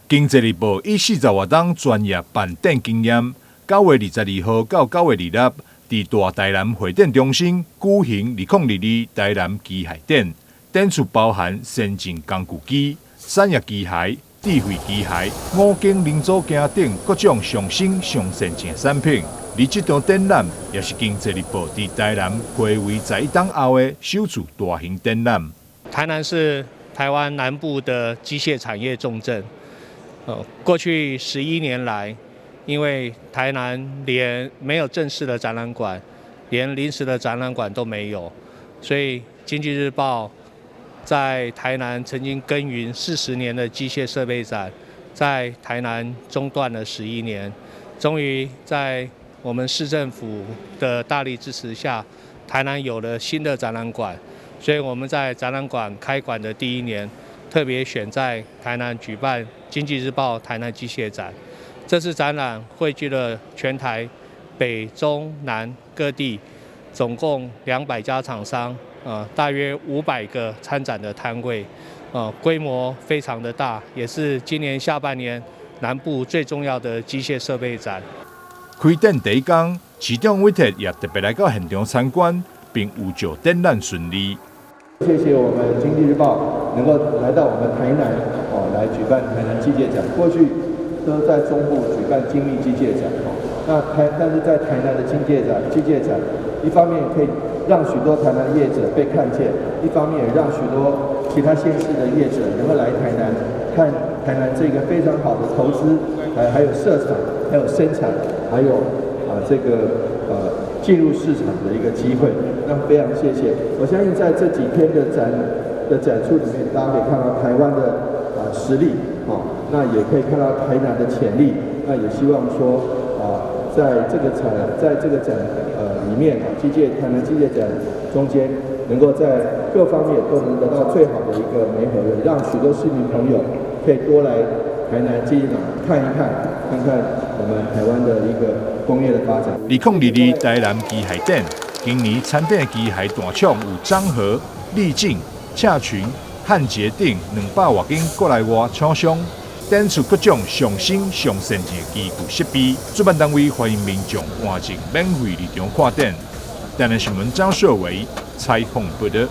经济日报以40多档专业办展经验，9月22号到9月26日，伫大台南会展中心举行2022台南机械展。展出包含先进工具机、产业机械、智慧机械、五金零组件等各种上新上先进的产品。而这场展览也是经济日报伫台南暌违11档后的首次大型展览。台南是台湾南部的机械产业重镇。过去11年来，因为台南连没有正式的展览馆，连临时的展览馆都没有，所以经济日报在台南曾经耕耘40年的机械设备展，在台南中断了11年，终于在我们市政府的大力支持下，台南有了新的展览馆。所以我们在展览馆开馆的第1年，特别选在台南举办经济日报台南机械展。这次展览汇聚了全台北中南各地总共200家厂商，大约500个参展的摊位，规模非常的大，也是今年下半年南部最重要的机械设备展。开展第一天，市长委特也特别来到现场参观，并有祝展览顺利。谢谢我们经济日报能够来到我们台南来举办台南机械展。过去都在中部举办精密机械展，但是在台南的机械展，一方面可以让许多台南业者被看见，一方面也让许多其他县市的业者能够来台南看台南这个非常好的投资，还有设厂，还有生产，还有进入市场的一个机会。那非常谢谢，我相信在这几天的展出里面，大家可以看到台湾的实力，那也可以看到台南的潜力。那也希望说在这个展里面，台南机械展中间，能够在各方面都能得到最好的一个媒合，让许多市民朋友可以多来台南机械展看一看我们台湾的一个工业的发展。2022台南机械展，今年参展的机械大厂有漳和、力进、洽群、汉捷等200多间国内外厂商，展出各种上新上先进的机具设备。主办单位欢迎民众换进免费入场看展。台南新闻张硕维采访报道。